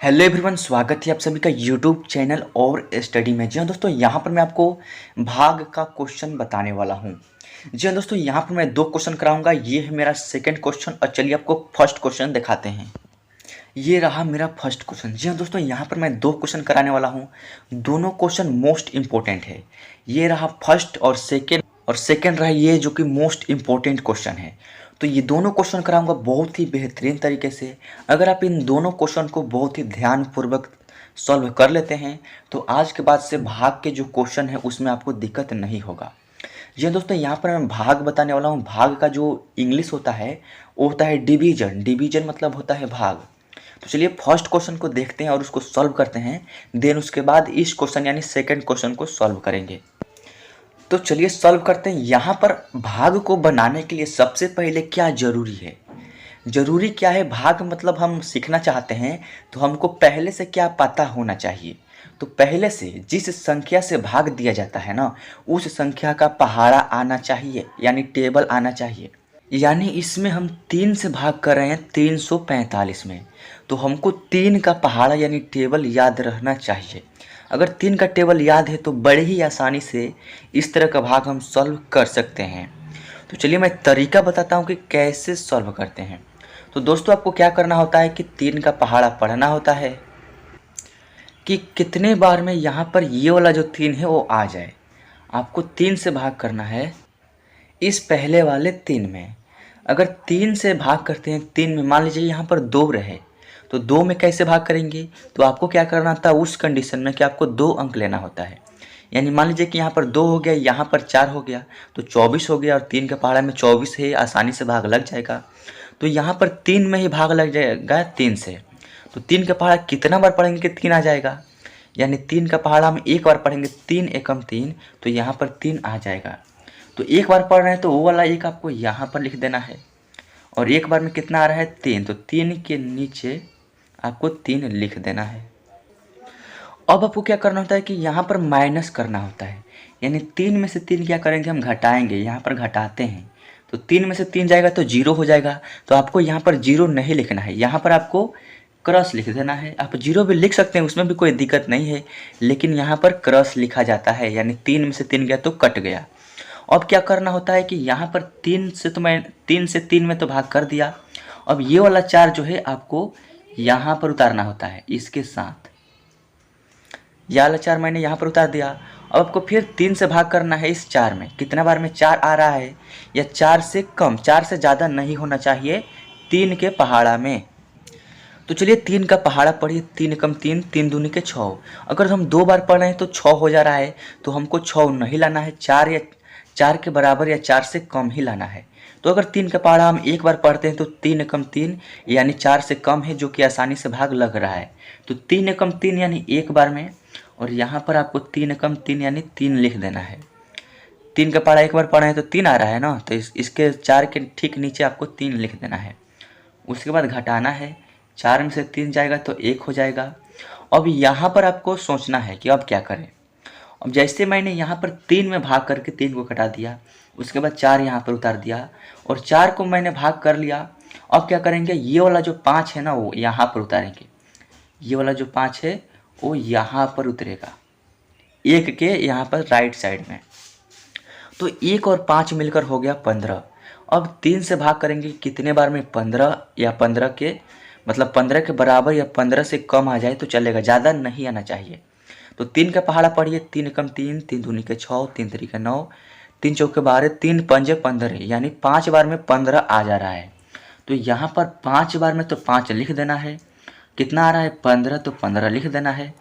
Hello everyone, स्वागत है आप सभी का यूट्यूब चैनल और स्टडी में। जी हाँ दोस्तों, यहाँ पर मैं आपको भाग का क्वेश्चन बताने वाला हूँ। जी हाँ दोस्तों, यहाँ पर मैं दो क्वेश्चन कराऊंगा। ये है मेरा सेकंड क्वेश्चन और चलिए आपको फर्स्ट क्वेश्चन दिखाते हैं। ये रहा मेरा फर्स्ट क्वेश्चन। जी हाँ दोस्तों, यहाँ पर मैं दो क्वेश्चन कराने वाला हूँ। दोनों क्वेश्चन मोस्ट इम्पोर्टेंट है। ये रहा फर्स्ट और सेकेंड रहा ये जो कि मोस्ट इम्पोर्टेंट क्वेश्चन है। तो ये दोनों क्वेश्चन कराऊंगा बहुत ही बेहतरीन तरीके से। अगर आप इन दोनों क्वेश्चन को बहुत ही ध्यानपूर्वक सॉल्व कर लेते हैं तो आज के बाद से भाग के जो क्वेश्चन है उसमें आपको दिक्कत नहीं होगा। जी हाँ दोस्तों, यहाँ पर मैं भाग बताने वाला हूँ। भाग का जो इंग्लिश होता है वो होता है डिवीजन। डिवीजन मतलब होता है भाग। तो चलिए फर्स्ट क्वेश्चन को देखते हैं और उसको सॉल्व करते हैं। देन उसके बाद इस क्वेश्चन यानी सेकंड क्वेश्चन को सॉल्व करेंगे। तो चलिए सॉल्व करते हैं। यहाँ पर भाग को बनाने के लिए सबसे पहले क्या जरूरी है? जरूरी क्या है? भाग मतलब हम सीखना चाहते हैं तो हमको पहले से क्या पता होना चाहिए। तो पहले से जिस संख्या से भाग दिया जाता है ना, उस संख्या का पहाड़ा आना चाहिए यानी टेबल आना चाहिए। यानी इसमें हम 3 से भाग कर रहे हैं 345 में, तो हमको 3 का पहाड़ा यानी टेबल याद रहना चाहिए। अगर 3 का टेबल याद है तो बड़े ही आसानी से इस तरह का भाग हम सॉल्व कर सकते हैं। तो चलिए मैं तरीका बताता हूँ कि कैसे सॉल्व करते हैं। तो दोस्तों, आपको क्या करना होता है कि 3 का पहाड़ा पढ़ना होता है कि कितने बार में यहाँ पर ये वाला जो 3 है वो आ जाए। आपको 3 से भाग करना है इस पहले वाले 3 में। अगर 3 से भाग करते हैं 3 में, मान लीजिए यहाँ पर 2 रहे तो 2 में कैसे भाग करेंगे? तो आपको क्या करना था उस कंडीशन में कि आपको 2 अंक लेना होता है। यानी मान लीजिए कि यहाँ पर 2 हो गया, यहाँ पर 4 हो गया, तो 24 हो गया और 3 के पहाड़ा में 24 है, आसानी से भाग लग जाएगा। तो यहाँ पर 3 में ही भाग लग जाएगा 3 से। तो 3 का पहाड़ा कितना बार पढ़ेंगे कि 3 आ जाएगा। यानी 3 का पहाड़ा हम एक बार पढ़ेंगे, 3 एकम 3, तो यहाँ पर 3 आ जाएगा। तो एक बार पढ़ रहे हैं तो वो वाला एक आपको यहाँ पर लिख देना है। और एक बार में कितना आ रहा है 3, तो 3 के नीचे आपको 3 लिख देना है। अब आपको क्या करना होता है कि यहाँ पर माइनस करना होता है। यानी 3 में से 3 क्या करेंगे, हम घटाएंगे। यहाँ पर घटाते हैं तो 3 में से 3 जाएगा तो 0 हो जाएगा। तो आपको यहाँ पर 0 नहीं लिखना है, यहाँ पर आपको क्रॉस लिख देना है। आप 0 भी लिख सकते हैं, उसमें भी कोई दिक्कत नहीं है, लेकिन यहाँ पर क्रॉस लिखा जाता है। यानी 3 में से 3 गया तो कट गया। अब क्या करना होता है कि यहाँ पर 3 से तो मैं 3 से 3 में तो भाग कर दिया। अब ये वाला 4 जो है आपको यहाँ पर उतारना होता है इसके साथ। यह वाला 4 मैंने यहाँ पर उतार दिया। अब आपको फिर 3 से भाग करना है इस 4 में। कितना बार में 4 आ रहा है, या 4 से कम, 4 से ज़्यादा नहीं होना चाहिए 3 के पहाड़ा में। तो चलिए 3 का पहाड़ा पढ़िए। 3 कम 3, 3 दूनी के 6। अगर हम 2 बार पढ़ रहे हैं तो 6 हो जा रहा है, तो हमको 6 नहीं लाना है, 4 या 4 के बराबर या 4 से कम ही लाना है। तो अगर 3 का पहाड़ा हम एक बार पढ़ते हैं तो 3 कम 3 यानी 4 से कम है, जो कि आसानी से भाग लग रहा है। तो 3 कम 3 यानी एक बार में, और यहाँ पर आपको 3 कम 3 यानी 3 लिख देना है। 3 का पहाड़ा एक बार पढ़े हैं तो 3 आ रहा है ना, तो इसके 4 के ठीक नीचे आपको 3 लिख देना है। उसके बाद घटाना है, 4 में से 3 जाएगा तो 1 हो जाएगा। अब यहाँ पर आपको सोचना है कि अब क्या करें। अब जैसे मैंने यहाँ पर 3 में भाग करके 3 को घटा दिया, उसके बाद 4 यहाँ पर उतार दिया और 4 को मैंने भाग कर लिया। अब क्या करेंगे, ये वाला जो 5 है ना वो यहाँ पर उतारेंगे। ये वाला जो 5 है वो यहाँ पर उतरेगा, 1 के यहाँ पर राइट साइड में। तो 1 और 5 मिलकर हो गया 15। अब 3 से भाग करेंगे कितने बार में, 15 या 15 के मतलब 15 के बराबर या 15 से कम आ जाए तो चलेगा, ज़्यादा नहीं आना चाहिए। तो 3 का पहाड़ा पढ़िए। 3 कम 3, 3 दूनी के 6, 3 तरीके 9, 3 चौके 12, 3 पंजे 15, यानी 5 बार में 15 आ जा रहा है। तो यहाँ पर 5 बार में तो 5 लिख देना है। कितना आ रहा है 15, तो 15 लिख देना है।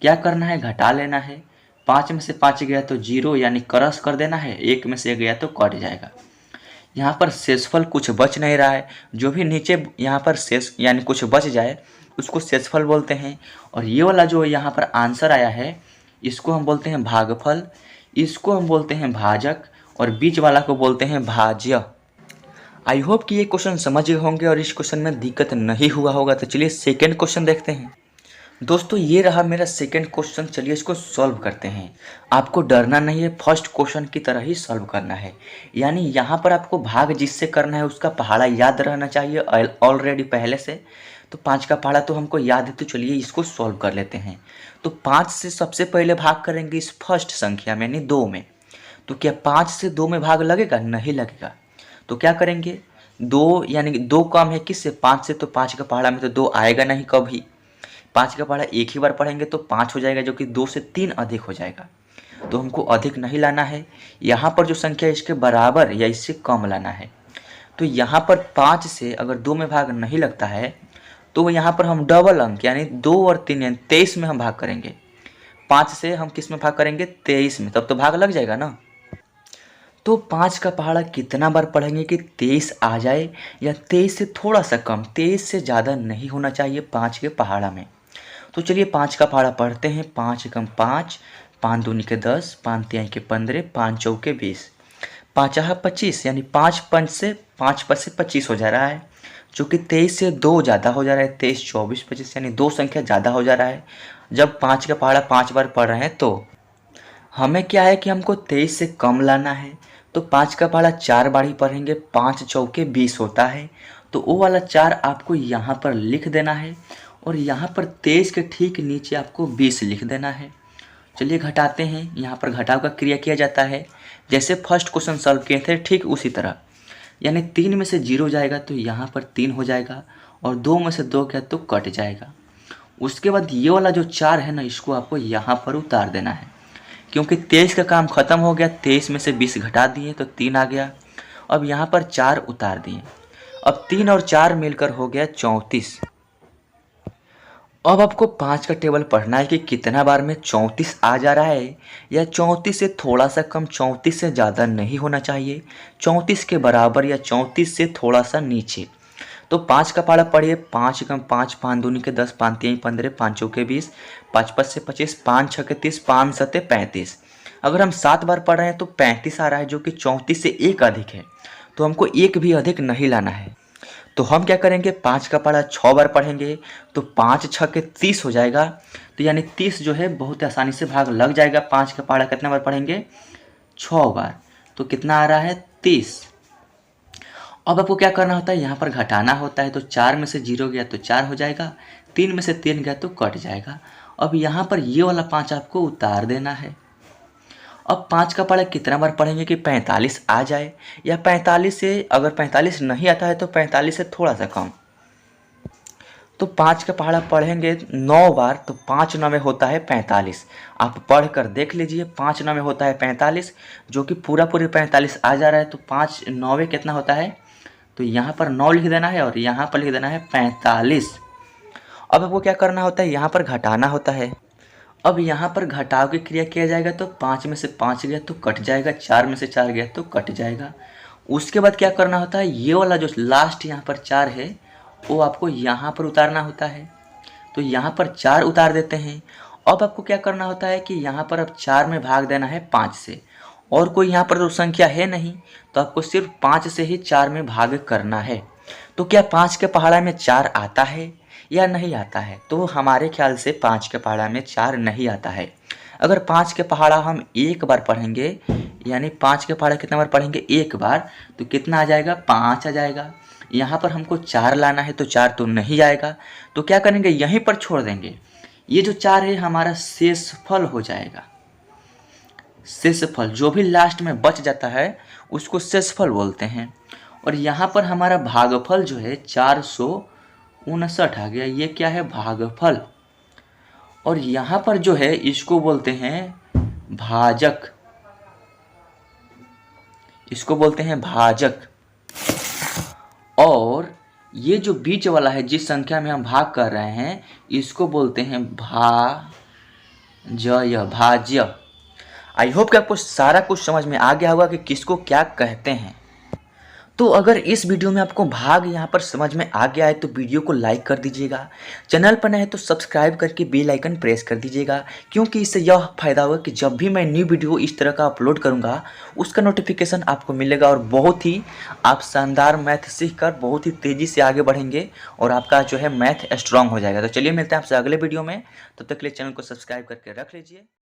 क्या करना है, घटा लेना है। 5 में से 5 गया तो 0 यानी क्रॉस कर देना है, 1 में से गया तो कट जाएगा। यहाँ पर शेषफल कुछ बच नहीं रहा है, जो भी नीचे यहाँ पर शेष यानी कुछ बच जाए उसको शेषफल बोलते हैं। और ये वाला जो यहाँ पर आंसर आया है इसको हम बोलते हैं भागफल, इसको हम बोलते हैं भाजक, और बीच वाला को बोलते हैं भाज्य। आई होप कि ये क्वेश्चन समझ गए होंगे और इस क्वेश्चन में दिक्कत नहीं हुआ होगा। तो चलिए सेकंड क्वेश्चन देखते हैं। दोस्तों, ये रहा मेरा सेकंड क्वेश्चन। चलिए इसको सॉल्व करते हैं। आपको डरना नहीं है, फर्स्ट क्वेश्चन की तरह ही सॉल्व करना है। यानी यहाँ पर आपको भाग जिससे करना है उसका पहाड़ा याद रहना चाहिए ऑलरेडी पहले से। तो 5 का पहाड़ा तो हमको याद है, तो चलिए इसको सॉल्व कर लेते हैं। तो 5 से सबसे पहले भाग करेंगे इस फर्स्ट संख्या में यानी 2 में। तो क्या 5 से 2 में भाग लगेगा? नहीं लगेगा। तो क्या करेंगे, 2 यानी 2 कम है किससे? 5 से। तो 5 का पहाड़ा में तो 2 आएगा नहीं कभी। 5 का पहाड़ा एक ही बार पढ़ेंगे तो 5 हो जाएगा, जो कि 2 से 3 अधिक हो जाएगा। तो हमको अधिक नहीं लाना है, यहाँ पर जो संख्या है इसके बराबर या इससे कम लाना है। तो यहाँ पर 5 से अगर 2 में भाग नहीं लगता है तो यहाँ पर हम डबल अंक यानी 2 और 3 यानी 23 में हम भाग करेंगे। 5 से हम किस में भाग करेंगे? 23 में, तब तो भाग लग जाएगा ना। तो 5 का पहाड़ा कितना बार पढ़ेंगे कि 23 आ जाए, या 23 से थोड़ा सा कम, 23 से ज़्यादा नहीं होना चाहिए 5 के पहाड़ा में। तो चलिए 5 का पहाड़ा पढ़ते हैं। 5 एकम 5, 5 दूनी के 10, 5 तिहाई के 15, 5 चौके 20, 5 25 यानी 5 पंच से 5 पर से 25 हो जा रहा है, जो कि 23 से 2 ज़्यादा हो जा रहा है। 23 24 25 यानी 2 संख्या ज़्यादा हो जा रहा है। जब 5 का पहाड़ा 5 बार पढ़ रहे हैं तो हमें क्या है कि हमको 23 से कम लाना है। तो 5 का पहाड़ा 4 बार ही पढ़ेंगे। 5 चौके 20 होता है, तो वो वाला 4 आपको यहाँ पर लिख देना है और यहाँ पर 23 के ठीक नीचे आपको 20 लिख देना है। चलिए घटाते हैं। यहाँ पर घटाव का क्रिया किया जाता है, जैसे फर्स्ट क्वेश्चन सॉल्व किए थे ठीक उसी तरह। यानी 3 में से 0 जाएगा तो यहाँ पर 3 हो जाएगा, और 2 में से 2 गया तो कट जाएगा। उसके बाद ये वाला जो 4 है ना, इसको आपको यहाँ पर उतार देना है, क्योंकि 23 का काम खत्म हो गया। 23 में से 20 घटा दिए तो 3 आ गया। अब यहाँ पर 4 उतार दिए। अब 3 और 4 मिलकर हो गया 34। अब आपको 5 का टेबल पढ़ना है कि कितना बार में 34 आ जा रहा है, या 34 से थोड़ा सा कम, 34 से ज़्यादा नहीं होना चाहिए, 34 के बराबर या 34 से थोड़ा सा नीचे। तो 5 का पहाड़ा पढ़िए। 5 एकम 5, 5 दूनी के 10, 5 तिहाई 15, 5 चौके 20, 5 5 से 25, 5 छके 30, 5 सते 35। अगर हम 7 बार पढ़ रहे हैं तो 35 आ रहा है, जो कि 34 से एक अधिक है। तो हमको एक भी अधिक नहीं लाना है। तो हम क्या करेंगे, 5 का पहाड़ा 6 बार पढ़ेंगे तो 5 छके 30 हो जाएगा। तो यानी 30 जो है बहुत आसानी से भाग लग जाएगा। 5 का पहाड़ा कितना बार पढ़ेंगे? 6 बार। तो कितना आ रहा है? 30। अब आपको क्या करना होता है, यहाँ पर घटाना होता है। तो 4 में से 0 गया तो 4 हो जाएगा, 3 में से 3 गया तो कट जाएगा। अब यहाँ पर ये वाला 5 आपको उतार देना है। अब 5 का पहाड़ा कितना बार पढ़ेंगे कि 45 आ जाए, या 45 से अगर 45 नहीं आता है तो 45 से थोड़ा सा कम। तो 5 का पहाड़ा पढ़ेंगे 9 बार, तो 5 9 में होता है 45। आप पढ़ कर देख लीजिए, 5 9 में होता है 45, जो कि पूरा 45 आ जा रहा है। तो 5 9 कितना होता है, तो यहाँ पर 9 लिख देना है और यहाँ पर लिख देना है 45। अब आपको क्या करना होता है, यहाँ पर घटाना होता है। अब यहाँ पर घटाव की क्रिया किया जाएगा, तो 5 में से 5 गया तो कट जाएगा, 4 में से 4 गया तो कट जाएगा। उसके बाद क्या करना होता है, ये वाला जो लास्ट यहाँ पर 4 है वो आपको यहाँ पर उतारना होता है। तो यहाँ पर 4 उतार देते हैं। अब आपको क्या करना होता है कि यहाँ पर अब 4 में भाग देना है 5 से, और कोई यहाँ पर तो संख्या है नहीं, तो आपको सिर्फ 5 से ही 4 में भाग करना है। तो क्या 5 के पहाड़ा में 4 आता है या नहीं आता है? तो हमारे ख्याल से 5 के पहाड़ा में 4 नहीं आता है। अगर 5 के पहाड़ा हम एक बार पढ़ेंगे, यानी 5 के पहाड़ा कितना बार पढ़ेंगे? एक बार, तो कितना आ जाएगा? 5 आ जाएगा। यहाँ पर हमको 4 लाना है तो 4 तो नहीं आएगा। तो क्या करेंगे, यहीं पर छोड़ देंगे। ये जो 4 है हमारा शेषफल हो जाएगा। शेषफल जो भी लास्ट में बच जाता है उसको शेषफल बोलते हैं। और यहाँ पर हमारा भागफल जो है 459 आ गया। ये क्या है? भागफल। और यहाँ पर जो है इसको बोलते हैं भाजक, इसको बोलते हैं भाजक। और ये जो बीच वाला है, जिस संख्या में हम भाग कर रहे हैं, इसको बोलते हैं भाज्य। आई होप कि आपको सारा कुछ समझ में आ गया होगा कि किसको क्या कहते हैं। तो अगर इस वीडियो में आपको भाग यहाँ पर समझ में आ गया है तो वीडियो को लाइक कर दीजिएगा। चैनल पर नए हैं तो सब्सक्राइब करके बेल आइकन प्रेस कर दीजिएगा, क्योंकि इससे यह फायदा होगा कि जब भी मैं न्यू वीडियो इस तरह का अपलोड करूँगा उसका नोटिफिकेशन आपको मिलेगा, और बहुत ही आप शानदार मैथ सीख कर बहुत ही तेज़ी से आगे बढ़ेंगे और आपका जो है मैथ स्ट्रांग हो जाएगा। तो चलिए मिलते हैं आपसे अगले वीडियो में, तब तक के लिए चैनल को सब्सक्राइब करके रख लीजिए।